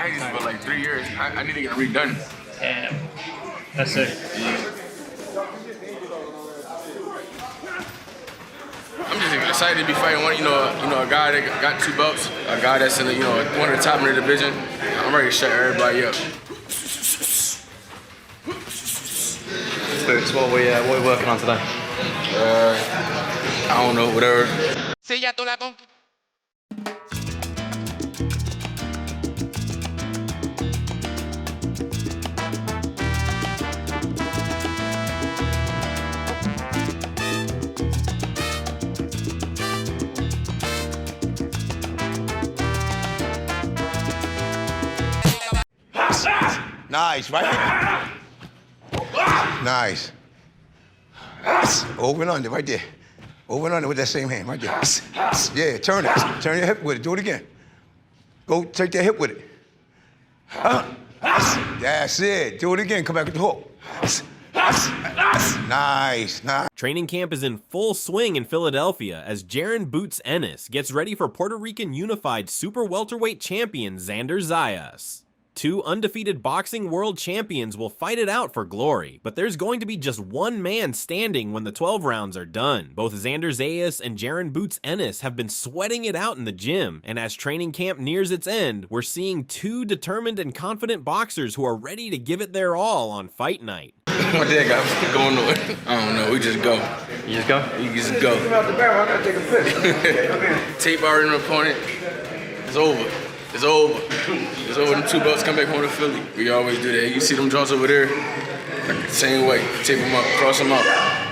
I ain't just for like 3 years. I need to get it redone. Damn. That's it. Yeah. I'm just excited to be fighting one, a guy that got 2 belts, a guy that's in one of the top in the division. I'm ready to shut everybody up. Boots, what are we working on today? I don't know, whatever. Nice, right? Nice. Over and under, right there. Over and under with that same hand, right there. Yeah, turn it. Turn your hip with it. Do it again. Go take that hip with it. That's it. Do it again. Come back with the hook. Nice, nice. Training camp is in full swing in Philadelphia as Jaron "Boots" Ennis gets ready for Puerto Rican unified super welterweight champion Xander Zayas. 2 undefeated boxing world champions will fight it out for glory, but there's going to be just one man standing when the 12 rounds are done. Both Xander Zayas and Jaron "Boots" Ennis have been sweating it out in the gym, and as training camp nears its end, we're seeing 2 determined and confident boxers who are ready to give it their all on fight night. What the heck got going on? I don't know, we just go. You just go? You just go. Tape our inner opponent. It's over. It's over. It's over. Them 2 belts come back home to Philly. We always do that. You see them joints over there? Like the same way. Tape them up, cross them out.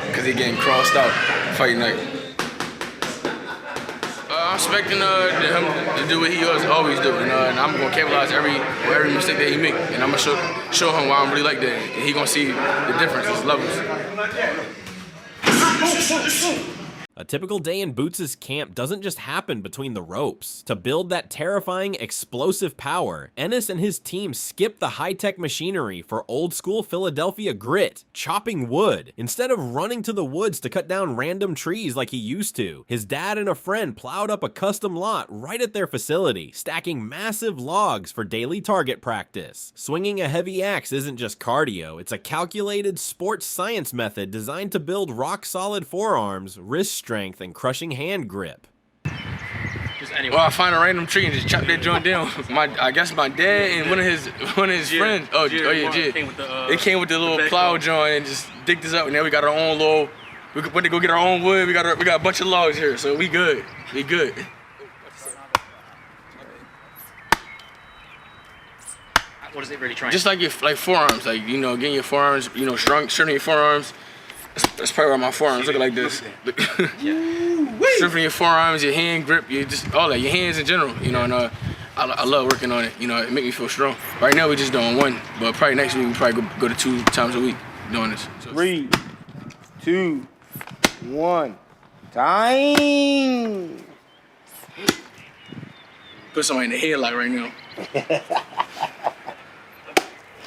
Because they getting crossed out fight night. I'm expecting him to do what he always do. And I'm going to capitalize every mistake that he make. And I'm going to show him why I'm really like that. And he going to see the difference, his levels. A typical day in Boots' camp doesn't just happen between the ropes. To build that terrifying, explosive power, Ennis and his team skip the high-tech machinery for old-school Philadelphia grit, chopping wood. Instead of running to the woods to cut down random trees like he used to, his dad and a friend plowed up a custom lot right at their facility, stacking massive logs for daily target practice. Swinging a heavy axe isn't just cardio, it's a calculated sports science method designed to build rock-solid forearms, wrist strength, and crushing hand grip. Well, I find a random tree and just chop that joint down. I guess my dad and one of his friends. Oh yeah, Jid. They came with the little plow joint and just digged this up. And now we got our own little. We went to go get our own wood. We got a bunch of logs here, so we good. We good. What is it really trying? Just like your forearms, getting your forearms, strengthening your forearms. That's probably why my forearms look like this. Strengthening your forearms, your hand grip, all that, your hands in general, and I love working on it. It make me feel strong. Right now we're just doing 1, but probably next week we probably go to 2 times a week doing this. So. 3, 2, 1, time. Put somebody in the headlock right now.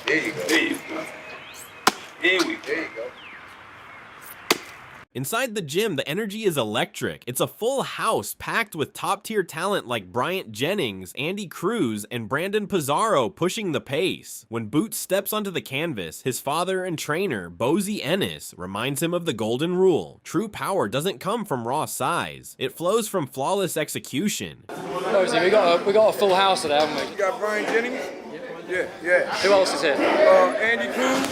There you go. There you go. There you go. Inside the gym, the energy is electric. It's a full house packed with top-tier talent like Bryant Jennings, Andy Cruz, and Brandon Pizarro pushing the pace. When Boots steps onto the canvas, his father and trainer, BOOGEYMAN Ennis, reminds him of the golden rule. True power doesn't come from raw size. It flows from flawless execution. Obviously, we got a full house today, haven't we? You got Bryant Jennings? Yeah. Who else is here? Andy Cruz,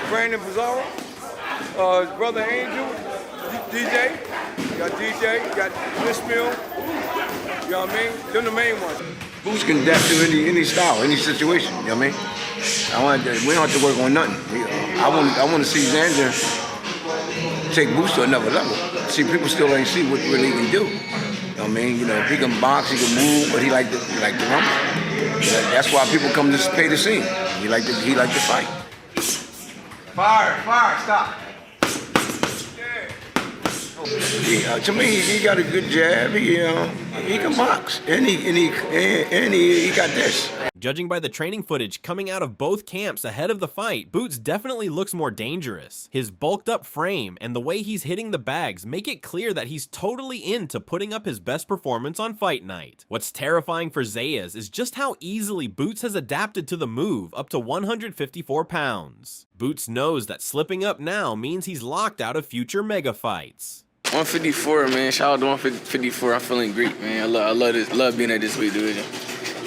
Brandon Pizarro, his brother Angel, DJ. You got DJ, you got Miss Mill. You know what I mean? They're the main ones. Boots can adapt to any style, any situation. You know what I mean? We don't have to work on nothing. I want to see Xander take Boots to another level. See, people still ain't see what really he can do. You know what I mean? He can box, he can move, but he like to rumble. That's why people come to pay to see him. He like to fight. Fire, stop. Yeah, to me, he got a good jab. He He can box, and he got this. Judging by the training footage coming out of both camps ahead of the fight, Boots definitely looks more dangerous. His bulked up frame and the way he's hitting the bags make it clear that he's totally into putting up his best performance on fight night. What's terrifying for Zayas is just how easily Boots has adapted to the move up to 154 pounds. Boots knows that slipping up now means he's locked out of future mega fights. 154, man. Shout out to 154. I'm feeling great, man. I love being at this weight division.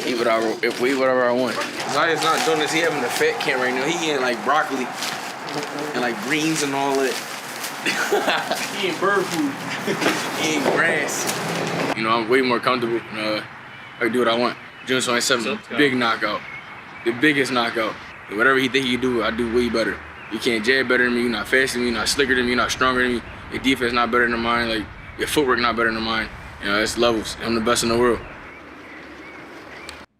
Eat whatever I want. Zayas not doing this. He having a fat camp right now. He eating like broccoli and like greens and all that. He eating bird food. He eating grass. You know, I'm way more comfortable. I can do what I want. June 27th, big knockout. The biggest knockout. Whatever he think he can do, I do way better. You can't jab better than me. You're not faster than me. You're not slicker than me. You're not stronger than me. Your defense not better than mine. Like your footwork not better than mine. You know, it's levels. I'm the best in the world.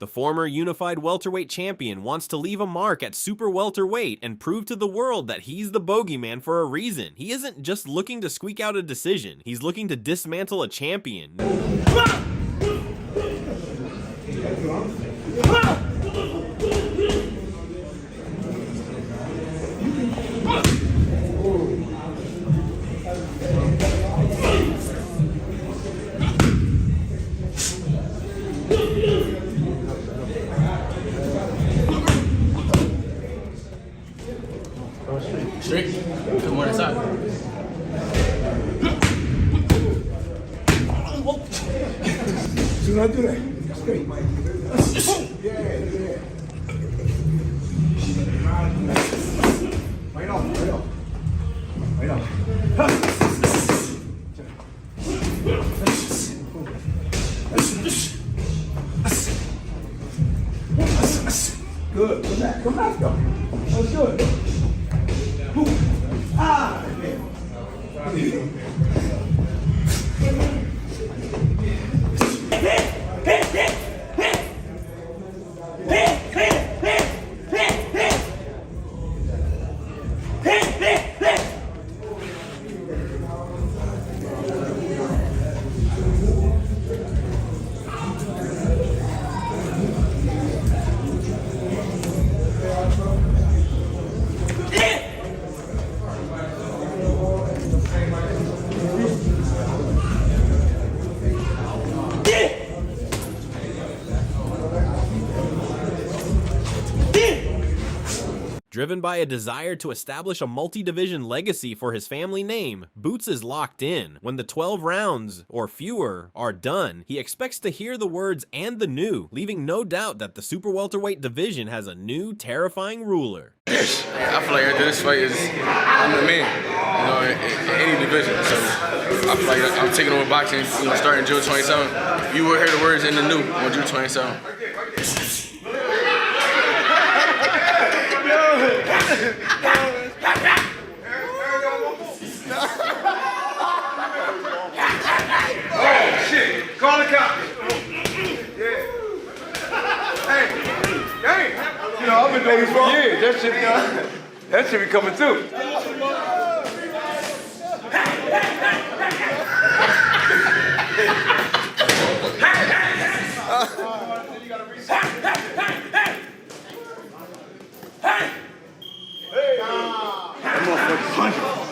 The former unified welterweight champion wants to leave a mark at super welterweight and prove to the world that he's the bogeyman for a reason. He isn't just looking to squeak out a decision. He's looking to dismantle a champion. Straight. Come on inside. Do not do that. Straight. Yeah. Right off. Good. Come back, though. That's good. Ah! Driven by a desire to establish a multi-division legacy for his family name, Boots is locked in. When the 12 rounds, or fewer, are done, he expects to hear the words "and the new," leaving no doubt that the super welterweight division has a new, terrifying ruler. Yes, I feel like after this fight I'm the man, you know, in any division. So I feel like I'm taking over boxing, you know, starting June 27th. You will hear the words "in the new" on June 27th. Oh shit! Call the cops. Yeah. Hey, you know I've been doing this for years. That shit be coming too.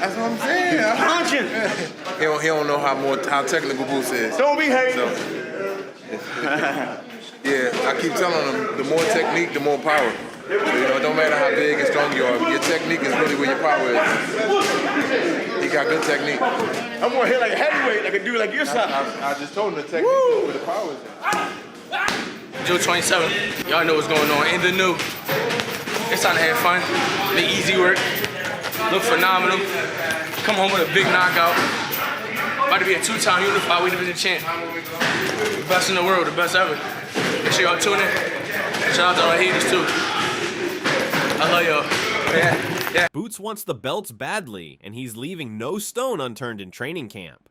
That's what I'm saying. I'm punching. He don't know how technical Boots is. Don't be hating. So, yeah, I keep telling him the more technique, the more power. So, you know, it don't matter how big and strong you are. Your technique is really where your power is. He got good technique. I'm gonna hit like a heavyweight, like a dude like your son. I just told him the technique is where the power is. June 27th, y'all know what's going on. In the new, it's time to have fun, make easy work, look phenomenal, come home with a big knockout. About to be a two-time unified weight division champ. The best in the world, the best ever. Make sure y'all tune in. Shout out to all the haters too. I love y'all. Yeah. Boots wants the belts badly, and he's leaving no stone unturned in training camp.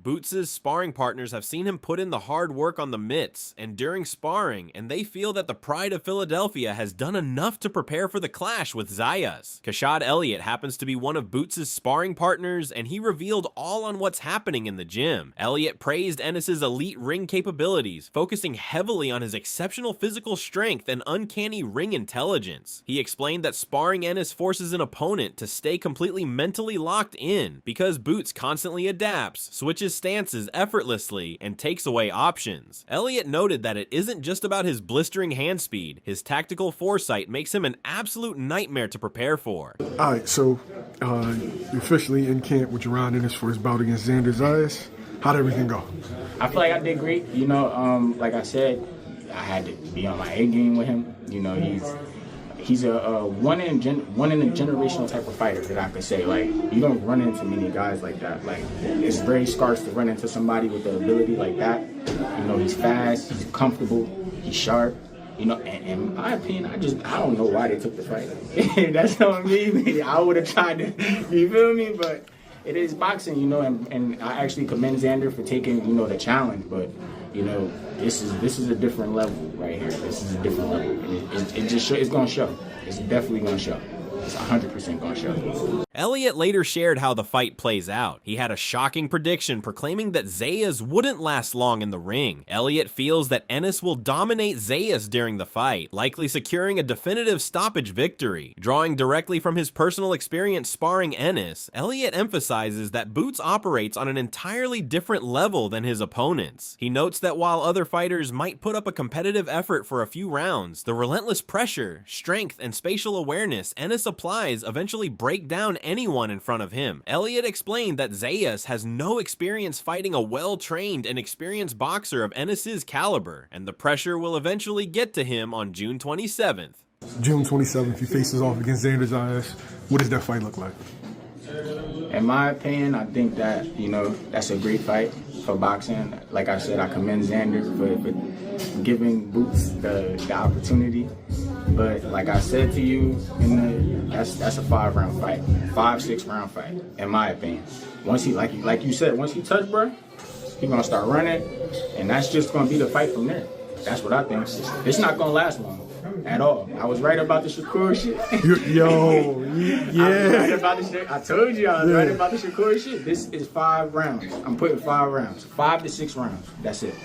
Boots' sparring partners have seen him put in the hard work on the mitts and during sparring, and they feel that the Pride of Philadelphia has done enough to prepare for the clash with Zayas. Kashad Elliott happens to be one of Boots' sparring partners, and he revealed all on what's happening in the gym. Elliott praised Ennis's elite ring capabilities, focusing heavily on his exceptional physical strength and uncanny ring intelligence. He explained that sparring Ennis forces an opponent to stay completely mentally locked in because Boots constantly adapts, switches stances effortlessly, and takes away options. Elliott noted that it isn't just about his blistering hand speed, his tactical foresight makes him an absolute nightmare to prepare for. All right, so you're officially in camp with Jaron Ennis for his bout against Xander Zayas. How'd everything go? I feel like I did great. You know, like I said, I had to be on my A game with him. You know, he's a one in a generational type of fighter that I could say. Like, you don't run into many guys like that. Like, it's very scarce to run into somebody with the ability like that. You know, he's fast, he's comfortable, he's sharp. You know, and in my opinion, I don't know why they took the fight. That's what I mean. I would have tried to, you feel me? But it is boxing, you know, and I actually commend Xander for taking, you know, the challenge. But, you know, this is a different level right here. This is a different level. It's gonna show. It's definitely gonna show. It's 100% gonna show. Elliott later shared how the fight plays out. He had a shocking prediction proclaiming that Zayas wouldn't last long in the ring. Elliott feels that Ennis will dominate Zayas during the fight, likely securing a definitive stoppage victory. Drawing directly from his personal experience sparring Ennis, Elliott emphasizes that Boots operates on an entirely different level than his opponents. He notes that while other fighters might put up a competitive effort for a few rounds, the relentless pressure, strength, and spatial awareness Ennis applies eventually break down anyone in front of him. Elliott explained that Zayas has no experience fighting a well-trained and experienced boxer of Ennis's caliber, and the pressure will eventually get to him on June 27th. June 27th, he faces off against Xander Zayas. What does that fight look like? In my opinion, I think that, you know, that's a great fight for boxing. Like I said, I commend Xander for giving Boots the opportunity. But like I said to you, that's a 5-round fight, 5-6 round fight, in my opinion. Once he, like you said, once he touch, bro, he's gonna start running, and that's just gonna be the fight from there. That's what I think. It's not gonna last long at all. I was right about the Shakur shit. Yeah. I was right about the shit. I told you I was right about the Shakur shit. This is 5 rounds. I'm putting 5 rounds, 5 to 6 rounds. That's it.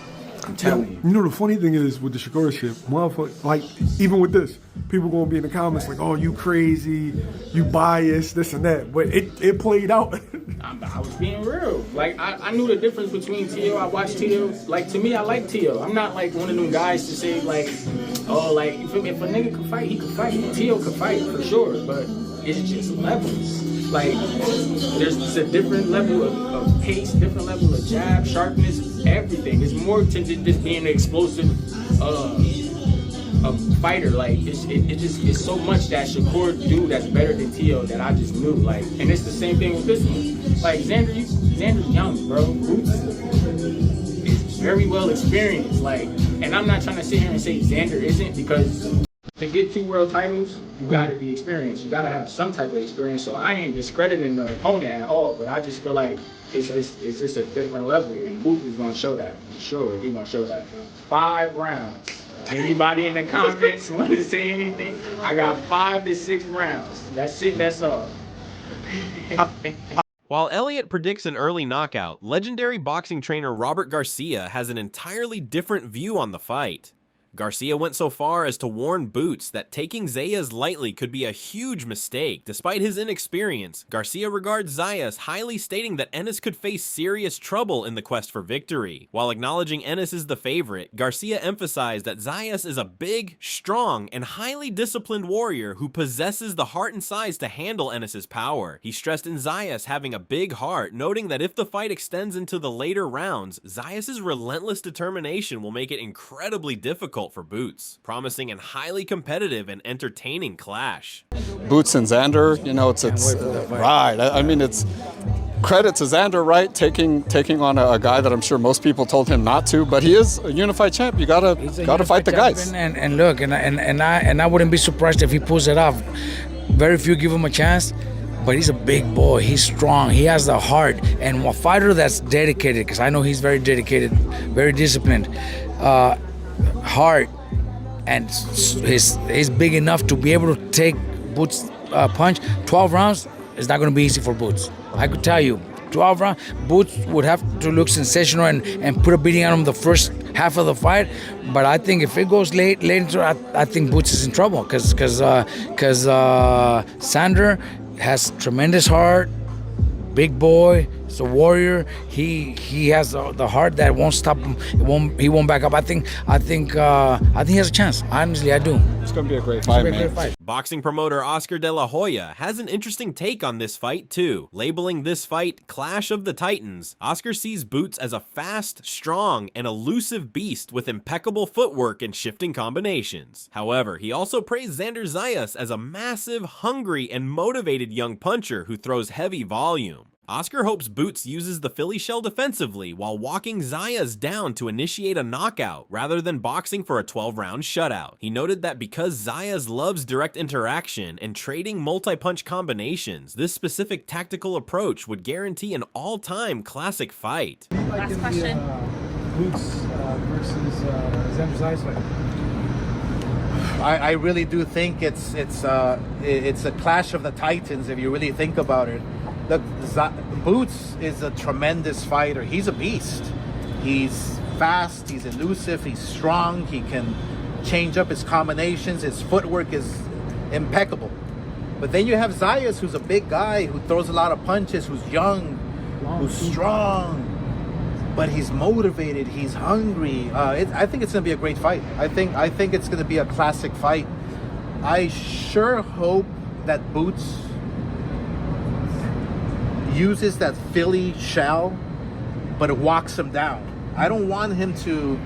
I'm telling you. You know, the funny thing is with the Shakur shit, motherfucker, like, even with this, people gonna be in the comments like, oh, you crazy, you biased, this and that. But it played out. I was being real. Like, I knew the difference between T.O. I watched T.O. Like, to me, I like T.O. I'm not like one of them guys to say, like, oh, like, you feel me? If a nigga can fight, he can fight. T.O. can fight for sure, but it's just levels. Like, there's a different level of pace, different level of jab, sharpness, everything. It's more to just being an explosive a fighter. Like, it's so much that Shakur do that's better than T.O. that I just knew. Like, and it's the same thing with this one. Like, Xander's young, bro. Boots is very well experienced. Like, and I'm not trying to sit here and say Xander isn't, because to get 2 world titles, you gotta be experienced. You gotta have some type of experience. So I ain't discrediting the opponent at all, but I just feel like it's just a different level. And Boots is gonna show that. For sure, he's gonna show that. 5 rounds. Anybody in the comments want to say anything? I got 5 to 6 rounds. That's it, that's all. While Elliott predicts an early knockout, legendary boxing trainer Robert Garcia has an entirely different view on the fight. Garcia went so far as to warn Boots that taking Zayas lightly could be a huge mistake. Despite his inexperience, Garcia regards Zayas highly, stating that Ennis could face serious trouble in the quest for victory. While acknowledging Ennis is the favorite, Garcia emphasized that Zayas is a big, strong, and highly disciplined warrior who possesses the heart and size to handle Ennis's power. He stressed in Zayas having a big heart, noting that if the fight extends into the later rounds, Zayas' relentless determination will make it incredibly difficult for Boots, promising a highly competitive and entertaining clash. Boots and Xander, you know, it's right. I mean, it's credit to Xander, right? Taking on a guy that I'm sure most people told him not to, but he is a unified champ. You gotta fight the guys. And look, and I wouldn't be surprised if he pulls it off. Very few give him a chance. but he's a big boy. He's strong. He has the heart. And a fighter that's dedicated, because I know he's very dedicated, very disciplined, heart, and he's big enough to be able to take Boots' punch. 12 rounds is not going to be easy for Boots. I could tell you. 12 rounds, Boots would have to look sensational and put a beating on him the first half of the fight. But I think if it goes late into I think Boots is in trouble because Xander has tremendous heart, big boy. He's a warrior. He has the heart that won't stop him. He won't back up. I think he has a chance. Honestly, I do. It's gonna be a great fight, man. Boxing promoter Oscar De La Hoya has an interesting take on this fight too. Labeling this fight Clash of the Titans, Oscar sees Boots as a fast, strong, and elusive beast with impeccable footwork and shifting combinations. However, he also praised Xander Zayas as a massive, hungry, and motivated young puncher who throws heavy volume. Oscar hopes Boots uses the Philly shell defensively while walking Zayas down to initiate a knockout rather than boxing for a 12-round shutout. He noted that because Zayas loves direct interaction and trading multi-punch combinations, this specific tactical approach would guarantee an all-time classic fight. Last question. Boots versus Xander Zayas fight. I really do think it's a clash of the titans if you really think about it. Look, Boots is a tremendous fighter. He's a beast. He's fast, he's elusive, he's strong, he can change up his combinations, his footwork is impeccable. But then you have Zayas, who's a big guy, who throws a lot of punches, who's young, who's strong, but he's motivated, he's hungry. I think it's going to be a great fight. I think it's going to be a classic fight. I sure hope that Boots uses that Philly shell, but it walks him down. I don't want him to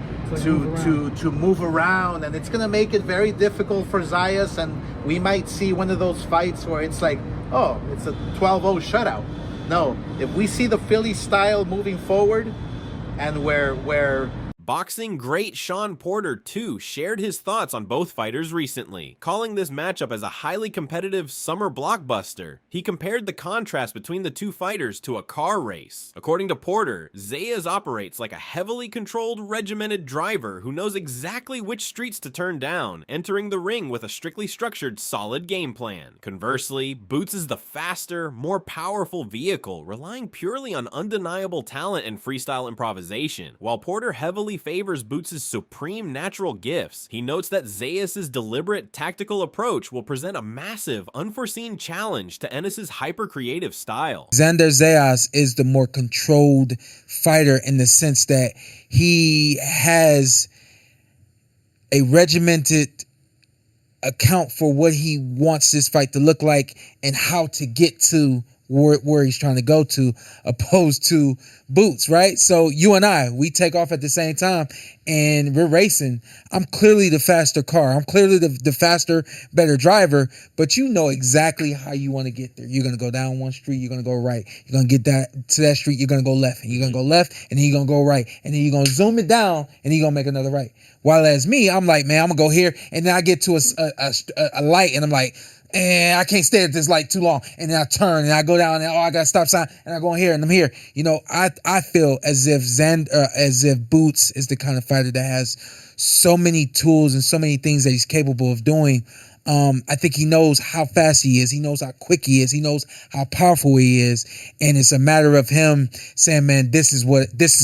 move around, and it's gonna make it very difficult for Zayas, and we might see one of those fights where it's like, oh, it's a 12-0 shutout. No, if we see the Philly style moving forward, and where Boxing great Sean Porter, too, shared his thoughts on both fighters recently, calling this matchup as a highly competitive summer blockbuster. He compared the contrast between the two fighters to a car race. According to Porter, Zayas operates like a heavily controlled, regimented driver who knows exactly which streets to turn down, entering the ring with a strictly structured, solid game plan. Conversely, Boots is the faster, more powerful vehicle, relying purely on undeniable talent and freestyle improvisation, while Porter heavily favors Boots' supreme natural gifts. He notes that Zayas' deliberate tactical approach will present a massive, unforeseen challenge to Ennis' hyper-creative style. Xander Zayas is the more controlled fighter in the sense that he has a regimented account for what he wants this fight to look like and how to get to where he's trying to go to, opposed to Boots, right? So you and I, we take off at the same time and we're racing. I'm clearly the faster car. I'm clearly the faster, better driver, but you know exactly how you want to get there. You're going to go down one street, you're going to go right. You're going to get to that street, you're going to go left. And you're going to go left, and then you're going to go right. And then you're going to zoom it down, and you're going to make another right. While as me, I'm like, man, I'm going to go here, and then I get to a light, and I'm like, and I can't stay at this light too long. And then I turn and I go down and I got a stop sign and I go in here and I'm here. You know, I feel as if Boots is the kind of fighter that has so many tools and so many things that he's capable of doing. I think he knows how fast he is. He knows how quick he is. He knows how powerful he is. And it's a matter of him saying, man, this is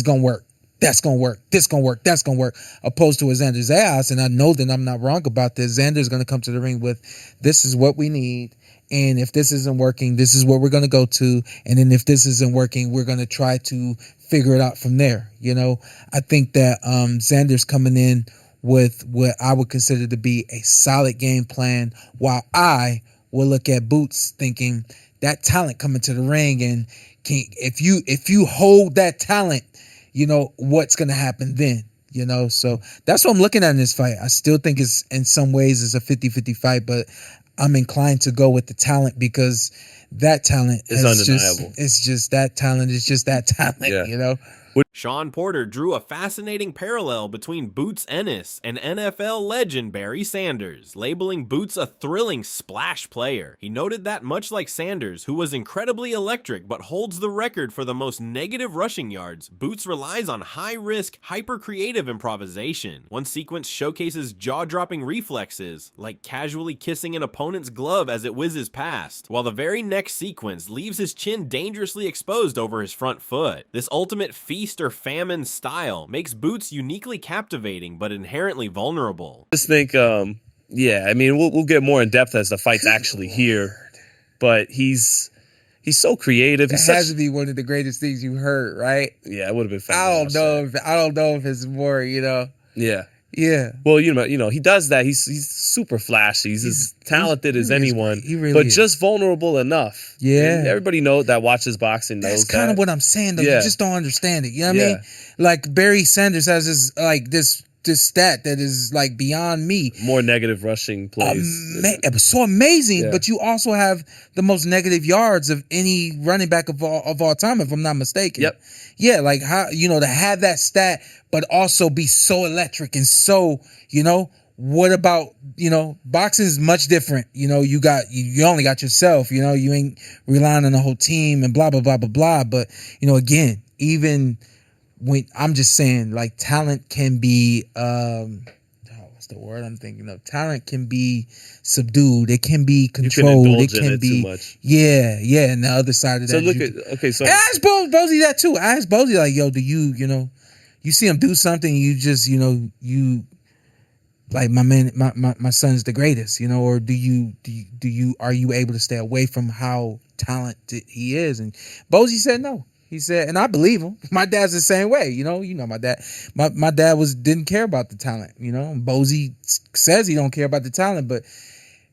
going to work. That's going to work. This going to work. That's going to work. Opposed to a Xander Zayas, and I know that I'm not wrong about this. Xander's going to come to the ring with, this is what we need. And if this isn't working, this is what we're going to go to. And then if this isn't working, we're going to try to figure it out from there. You know, I think that Xander's coming in with what I would consider to be a solid game plan, while I will look at Boots thinking that talent coming to the ring, and if you hold that talent, you know what's going to happen then, you know? So that's what I'm looking at in this fight. I still think it's, in some ways, it's a 50-50 fight, but I'm inclined to go with the talent because that talent is undeniable. It's just that talent. It's just that talent, you know? Sean Porter drew a fascinating parallel between Boots Ennis and NFL legend Barry Sanders, labeling Boots a thrilling splash player. He noted that much like Sanders, who was incredibly electric but holds the record for the most negative rushing yards, Boots relies on high-risk, hyper-creative improvisation. One sequence showcases jaw-dropping reflexes, like casually kissing an opponent's glove as it whizzes past, while the very next sequence leaves his chin dangerously exposed over his front foot. This ultimate feast or famine style makes Boots uniquely captivating but inherently vulnerable. I just think, yeah, I mean, we'll get more in depth as the fight's actually here, but he's so creative. It has to be one of the greatest things you heard, right? Yeah, it would have been fun. I don't know if it's more, you know. Yeah. Yeah. Well, you know, he does that. He's super flashy. He's as talented as anyone, but just vulnerable enough. Yeah. And everybody that watches boxing knows That's kind of what I'm saying, though. You just don't understand it. You know what I mean? Like Barry Sanders has this stat that is like beyond me. More negative rushing plays. It was so amazing, but you also have the most negative yards of any running back of all time, if I'm not mistaken. Yep. Yeah, like how, you know, to have that stat, but also be so electric and so, you know, what about, you know, boxing is much different. You know, you only got yourself, you know, you ain't relying on the whole team and blah, blah, blah, blah, blah. But, you know, again, even when I'm just saying, like, talent can be, what's the word I'm thinking of? Talent can be subdued. It can be controlled. It can be too much. Yeah. And the other side of that. So I asked Bozy that too. I asked Bozy, like, yo, do you know, you see him do something, you just, you know, you like, my man, my son's the greatest, you know, or are you able to stay away from how talented he is? And Bozy said no. He said, and I believe him. My dad's the same way, you know my dad. My dad didn't care about the talent, you know. And Bozy says he don't care about the talent, but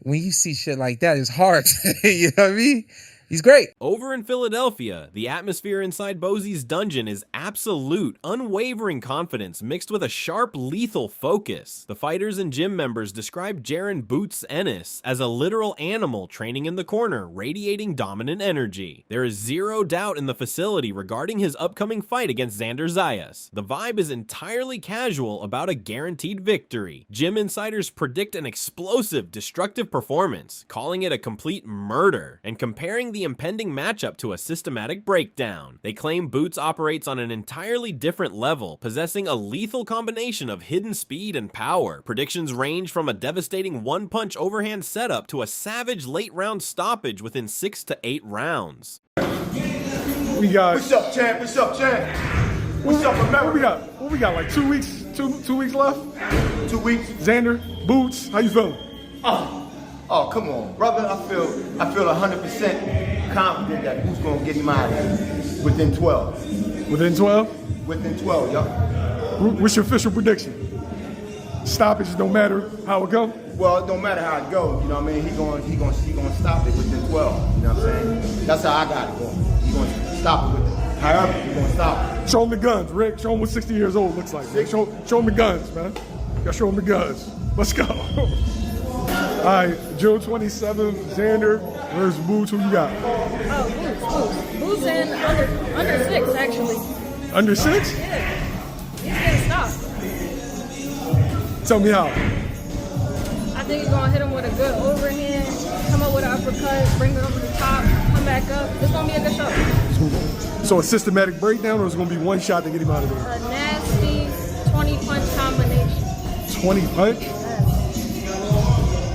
when you see shit like that, it's hard. You know what I mean? He's great. Over in Philadelphia, the atmosphere inside Bozy's dungeon is absolute, unwavering confidence mixed with a sharp, lethal focus. The fighters and gym members describe Jaron Boots Ennis as a literal animal training in the corner, radiating dominant energy. There is zero doubt in the facility regarding his upcoming fight against Xander Zayas. The vibe is entirely casual about a guaranteed victory. Gym insiders predict an explosive, destructive performance, calling it a complete murder, and comparing the impending matchup to a systematic breakdown. They claim Boots operates on an entirely different level, possessing a lethal combination of hidden speed and power. Predictions range from a devastating one-punch overhand setup to a savage late-round stoppage within 6 to 8 rounds. We got. What's up, champ? What's up, champ? What's up, America? What we got? Like 2 weeks? Two weeks left? 2 weeks. Xander, Boots, how you feeling? Oh, come on, brother. I feel 100% confident that Boots gonna get him out of here within 12. Within 12? Within 12, yo. What's your official prediction? Stoppage don't matter how it go? Well, it don't matter how it goes. You know what I mean? He gonna stop it within 12. You know what I'm saying? That's how I got it going. He gonna stop it with it. However, he gonna stop it. Show him the guns, Rick. Show him what 60 years old looks like. Show him the guns, man. You gotta show him the guns. Let's go. All right, June 27th, Xander versus Boots. Who you got? Boots. Boots in under 6, actually. Under 6? Yeah. He's getting stopped. Tell me how. I think he's going to hit him with a good overhand, come up with an uppercut, bring it over the top, come back up. It's going to be a good show. So a systematic breakdown, or is it going to be one shot to get him out of there? A nasty 20-punch combination. 20 punch?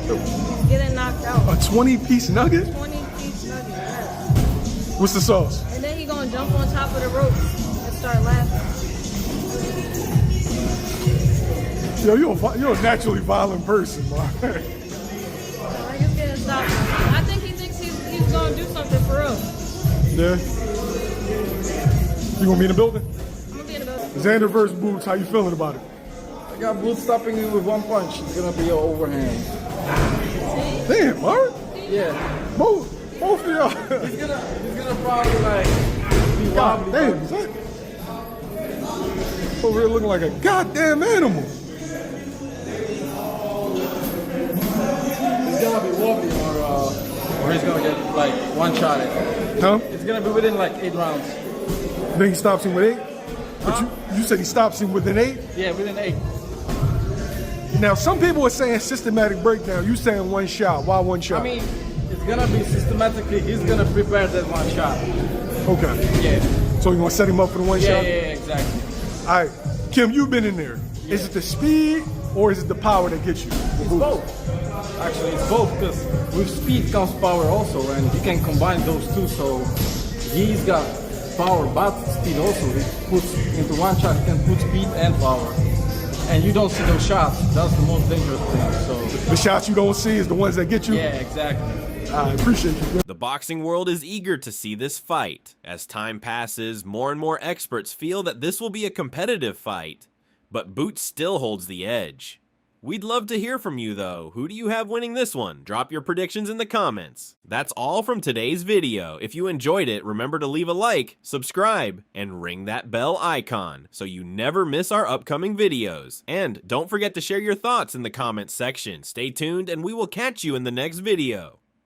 He's getting knocked out. A 20-piece nugget? 20-piece nugget, yes. What's the sauce? And then he's going to jump on top of the ropes and start laughing. Yo, you're a naturally violent person, man. He's getting stopped. I think he thinks he's going to do something for real. Yeah? You gonna be in the building? I'm going to be in the building. Xander versus Boots, how you feeling about it? I got Boots stopping you with one punch. It's going to be an overhand. Damn, Mark? Yeah. Both of y'all. He's gonna probably like be wobbly. Damn, is that over here looking like a goddamn animal? He's gonna be wobbly or or he's gonna get like one shot at. Huh? It's gonna be within like 8 rounds. Then he stops him with 8? But you said he stops him within 8? Yeah, within 8. Now, some people are saying systematic breakdown. You saying one shot. Why one shot? I mean, it's gonna be systematically, he's gonna prepare that one shot. Okay. Yeah. So you want to set him up for the one shot? Yeah, exactly. All right. Kim, you've been in there. Yeah. Is it the speed or is it the power that gets you? It's both. Actually, it's both, because with speed comes power also, and you can combine those two. So he's got power but speed also. He puts into one shot, he can put speed and power. And you don't see those shots. That's the most dangerous thing. So the shots you don't see is the ones that get you? Yeah, exactly. I appreciate you. The boxing world is eager to see this fight. As time passes, more and more experts feel that this will be a competitive fight, but Boots still holds the edge. We'd love to hear from you though. Who do you have winning this one? Drop your predictions in the comments. That's all from today's video. If you enjoyed it, remember to leave a like, subscribe, and ring that bell icon so you never miss our upcoming videos. And don't forget to share your thoughts in the comments section. Stay tuned and we will catch you in the next video.